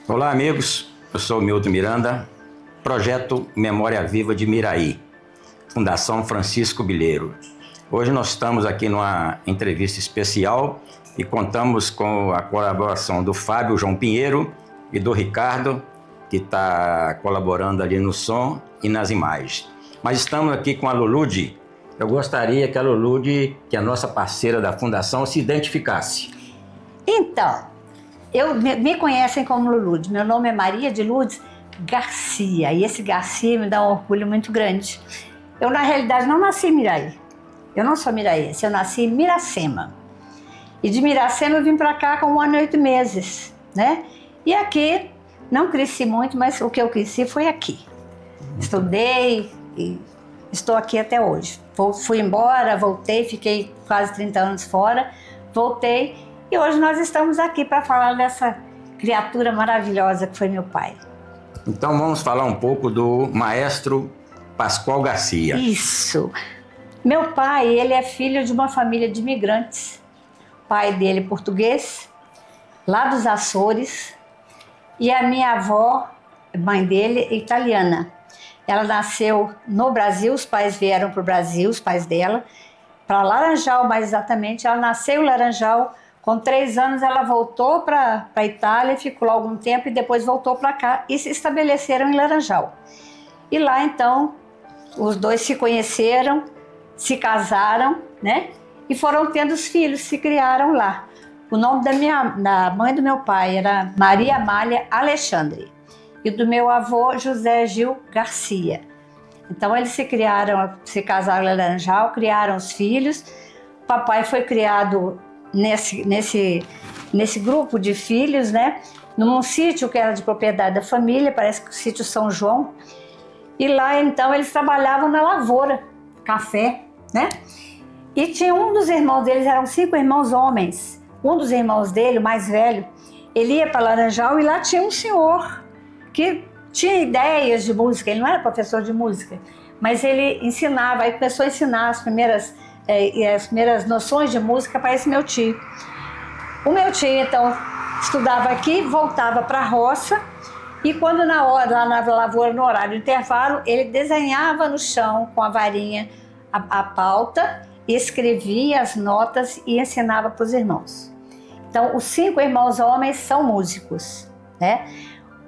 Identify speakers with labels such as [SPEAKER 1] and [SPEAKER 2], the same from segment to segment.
[SPEAKER 1] Olá, amigos. Eu sou Milton Miranda, Projeto Memória Viva de Miraí, Fundação Francisco Bilheiro. Hoje nós estamos aqui numa entrevista especial e contamos com a colaboração do Fábio João Pinheiro e do Ricardo, que está colaborando ali no som e nas imagens. Mas estamos aqui com a Lulude. Eu gostaria que a Lulude, que é a nossa parceira da Fundação, se identificasse.
[SPEAKER 2] Então, me conhecem como Lulude. Meu nome é Maria de Lourdes Garcia, e esse Garcia me dá um orgulho muito grande. Eu, na realidade, não nasci em Miraí. Eu não sou miraense, eu nasci em Miracema. E de Miracema eu vim para cá com 1 ano e 8 meses, né? E aqui, não cresci muito, mas o que eu cresci foi aqui. Estudei e estou aqui até hoje. Fui embora, voltei, fiquei quase 30 anos fora, voltei. E hoje nós estamos aqui para falar dessa criatura maravilhosa que foi meu pai.
[SPEAKER 1] Então vamos falar um pouco do maestro Pascoal Garcia.
[SPEAKER 2] Isso. Meu pai, ele é filho de uma família de imigrantes. O pai dele é português, lá dos Açores. E a minha avó, mãe dele, é italiana. Ela nasceu no Brasil, os pais vieram para o Brasil, os pais dela, para Laranjal mais exatamente. Ela nasceu em Laranjal. Com 3 anos ela voltou para a Itália, ficou lá algum tempo e depois voltou para cá e se estabeleceram em Laranjal. E lá então os dois se conheceram, se casaram, né? E foram tendo os filhos, se criaram lá. O nome da mãe do meu pai era Maria Amália Alexandre e do meu avô José Gil Garcia. Então eles se casaram em Laranjal, criaram os filhos. O papai foi criado nesse grupo de filhos, né? Num sítio que era de propriedade da família, parece que o sítio São João. E lá então eles trabalhavam na lavoura, café, né? E tinha um dos irmãos deles, eram 5 irmãos homens. Um dos irmãos dele, o mais velho, ele ia para Laranjal e lá tinha um senhor que tinha ideias de música. Ele não era professor de música, mas ele ensinava, aí começou a ensinar as primeiras noções de música para esse meu tio. O meu tio, então, estudava aqui, voltava para a roça e quando lá na lavoura, no horário do intervalo, ele desenhava no chão com a varinha a pauta, escrevia as notas e ensinava para os irmãos. Então, os 5 irmãos homens são músicos, né?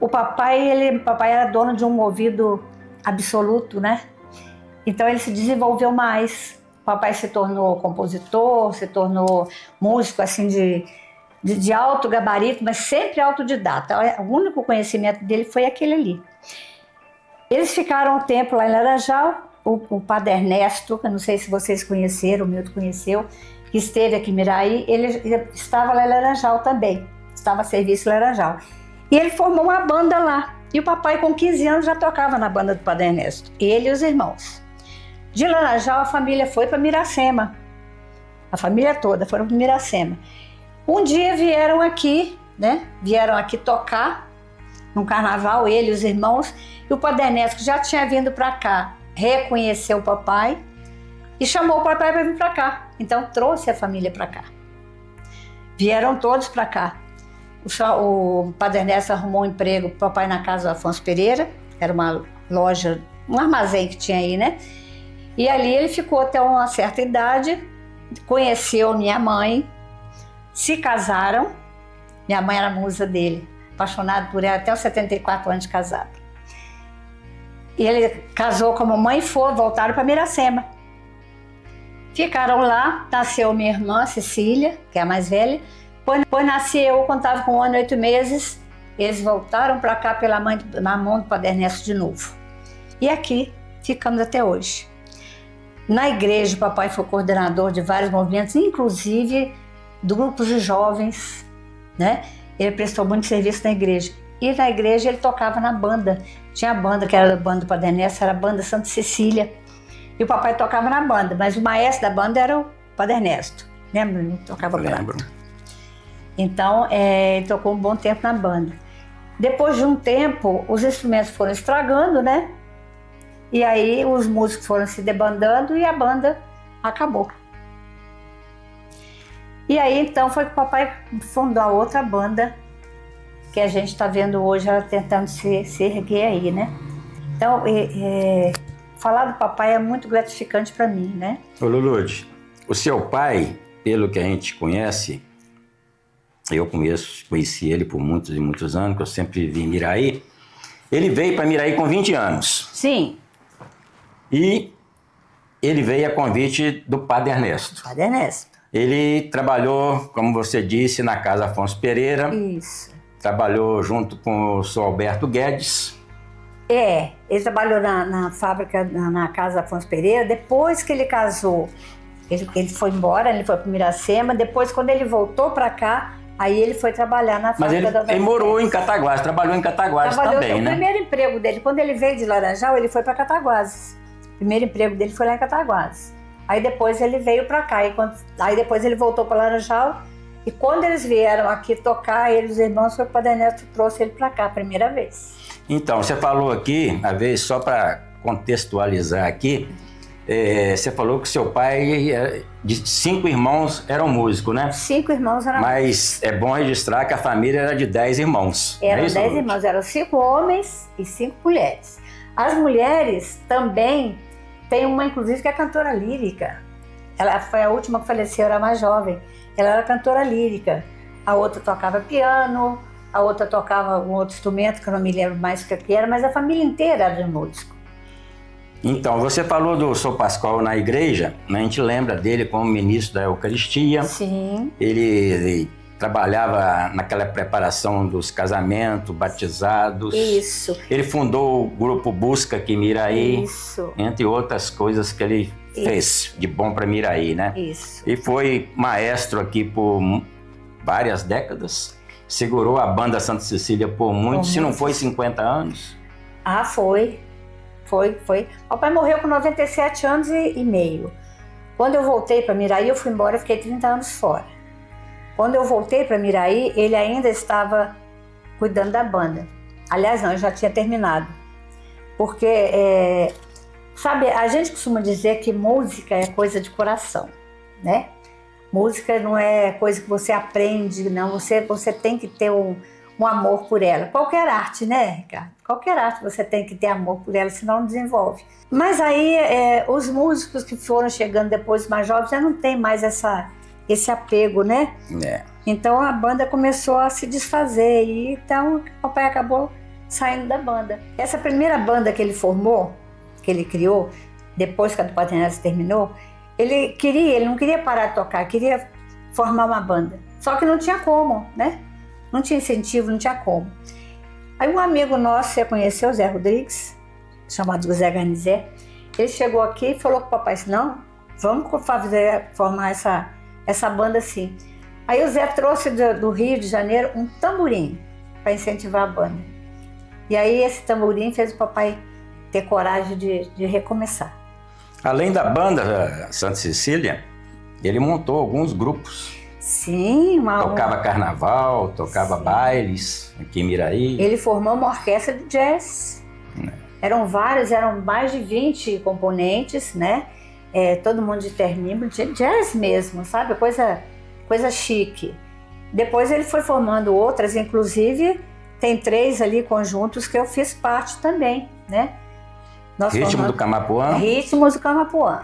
[SPEAKER 2] O papai era dono de um ouvido absoluto, né? Então, ele se desenvolveu mais. O papai se tornou compositor, se tornou músico assim de alto gabarito, mas sempre autodidata. O único conhecimento dele foi aquele ali. Eles ficaram um tempo lá em Laranjal. O padre Ernesto, eu não sei se vocês conheceram, o Milton conheceu, que esteve aqui em Miraí, ele estava lá em Laranjal também, estava a serviço em Laranjal. E ele formou uma banda lá. E o papai, com 15 anos, já tocava na banda do padre Ernesto, ele e os irmãos. De Laranjal, a família foi para Miracema. A família toda foram para Miracema. Um dia vieram aqui, né? Vieram aqui tocar num carnaval, ele e os irmãos. E o padre Ernesto, que já tinha vindo para cá, reconheceu o papai e chamou o papai para vir para cá. Então trouxe a família para cá. Vieram todos para cá. O padre Ernesto arrumou um emprego para o papai na casa do Afonso Pereira. Era uma loja, um armazém que tinha aí, né? E ali ele ficou até uma certa idade, conheceu minha mãe, se casaram. Minha mãe era musa dele, apaixonado por ela até os 74 anos de casado. E ele casou com a mamãe e voltaram para Miracema. Ficaram lá, nasceu minha irmã Cecília, que é a mais velha. Depois nasci eu quando estava com 1 ano e 8 meses. Eles voltaram para cá na mão do padre Ernesto de novo. E aqui ficamos até hoje. Na igreja, o papai foi coordenador de vários movimentos, inclusive do grupos de jovens, né? Ele prestou muito serviço na igreja. E na igreja ele tocava na banda. Tinha a banda, que era a banda do padre Ernesto, era a banda Santa Cecília. E o papai tocava na banda, mas o maestro da banda era o padre Ernesto. Lembra? Ele tocava
[SPEAKER 1] Lembro.
[SPEAKER 2] Então, ele tocou um bom tempo na banda. Depois de um tempo, os instrumentos foram estragando, né? E aí os músicos foram se debandando e a banda acabou. E aí então foi que o papai fundou a outra banda, que a gente está vendo hoje, ela tentando se erguer aí, né? Então, falar do papai é muito gratificante para mim, né?
[SPEAKER 1] Ô Lulude, o seu pai, pelo que a gente conhece, eu conheci ele por muitos e muitos anos, que eu sempre vivi em Miraí. Ele veio para Miraí com 20 anos.
[SPEAKER 2] Sim.
[SPEAKER 1] E ele veio a convite do Padre Ernesto.
[SPEAKER 2] Padre Ernesto.
[SPEAKER 1] Ele trabalhou, como você disse, na Casa Afonso Pereira.
[SPEAKER 2] Isso.
[SPEAKER 1] Trabalhou junto com o Sr. Alberto Guedes.
[SPEAKER 2] Ele trabalhou na fábrica, na Casa Afonso Pereira. Depois que ele casou, ele foi embora, ele foi para Miracema. Depois, quando ele voltou para cá, aí ele foi trabalhar na fábrica da...
[SPEAKER 1] Mas ele morou em Cataguases, trabalhou em Cataguases também, né?
[SPEAKER 2] O primeiro emprego dele, quando ele veio de Laranjal, ele foi para Cataguases. O primeiro emprego dele foi lá em Cataguases. Aí depois ele veio para cá. Aí depois ele voltou para Laranjal. E quando eles vieram aqui tocar, os irmãos, foi o Padre Ernesto trouxe ele para cá a primeira vez.
[SPEAKER 1] Então, você falou aqui, uma vez, só para contextualizar aqui, você falou que seu pai, de 5 irmãos, eram músicos, né?
[SPEAKER 2] 5 irmãos eram músicos.
[SPEAKER 1] Mas é bom registrar que a família era de 10 irmãos.
[SPEAKER 2] Eram 10 irmãos, eram 5 homens e 5 mulheres. As mulheres também, tem uma inclusive que é cantora lírica. Ela foi a última que faleceu, era a mais jovem. Ela era cantora lírica. A outra tocava piano, a outra tocava um outro instrumento, que eu não me lembro mais o que era, mas a família inteira era de músico.
[SPEAKER 1] Então, você falou do São Pascoal na igreja, né? A gente lembra dele como ministro da Eucaristia.
[SPEAKER 2] Sim.
[SPEAKER 1] Ele trabalhava naquela preparação dos casamentos, batizados.
[SPEAKER 2] Isso.
[SPEAKER 1] Ele fundou o grupo Busca aqui em Miraí.
[SPEAKER 2] Isso.
[SPEAKER 1] Entre outras coisas que ele fez de bom para Miraí, né?
[SPEAKER 2] Isso.
[SPEAKER 1] E foi maestro aqui por várias décadas. Segurou a banda Santa Cecília por muito, se não foi 50 anos.
[SPEAKER 2] Ah, foi. Foi. O pai morreu com 97 anos e meio. Quando eu voltei para Miraí, eu fui embora, fiquei 30 anos fora. Quando eu voltei para Miraí, ele ainda estava cuidando da banda. Aliás, não, eu já tinha terminado. Porque, sabe, a gente costuma dizer que música é coisa de coração, né? Música não é coisa que você aprende, não. Você tem que ter um amor por ela. Qualquer arte, né, Ricardo? Qualquer arte você tem que ter amor por ela, senão não desenvolve. Mas aí, os músicos que foram chegando depois mais jovens já não tem mais esse apego, né? Então a banda começou a se desfazer e então o papai acabou saindo da banda. Essa primeira banda que ele formou, que ele criou, depois que a do Padre Ernesto terminou, ele não queria parar de tocar, queria formar uma banda. Só que não tinha como, né? Não tinha incentivo, não tinha como. Aí um amigo nosso, você conheceu, o Zé Rodrigues, chamado Zé Garnizé, ele chegou aqui e falou com o papai assim, não, vamos formar essa banda assim. Aí o Zé trouxe do Rio de Janeiro um tamborim para incentivar a banda. E aí esse tamborim fez o papai ter coragem de recomeçar.
[SPEAKER 1] Além da banda Santa Cecília, ele montou alguns grupos.
[SPEAKER 2] Sim.
[SPEAKER 1] Tocava carnaval, tocava bailes aqui em Miraí.
[SPEAKER 2] Ele formou uma orquestra de jazz. Eram mais de 20 componentes, né? Todo mundo de terninho, jazz mesmo, sabe? Coisa chique. Depois ele foi formando outras, inclusive tem 3 ali conjuntos que eu fiz parte também, né?
[SPEAKER 1] Ritmo do Camapuã?
[SPEAKER 2] Ritmos do Camapuã.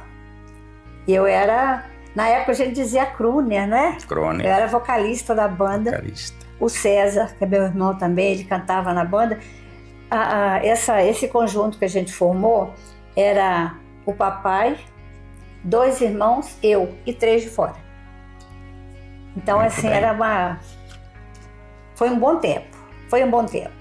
[SPEAKER 2] E eu era, na época a gente dizia crooner, né?
[SPEAKER 1] Crooner.
[SPEAKER 2] Eu era vocalista da banda.
[SPEAKER 1] Vocalista.
[SPEAKER 2] O César, que é meu irmão também, ele cantava na banda. Esse conjunto que a gente formou era o papai, 2 irmãos, eu e 3 de fora. Então, muito assim, bem. Foi um bom tempo.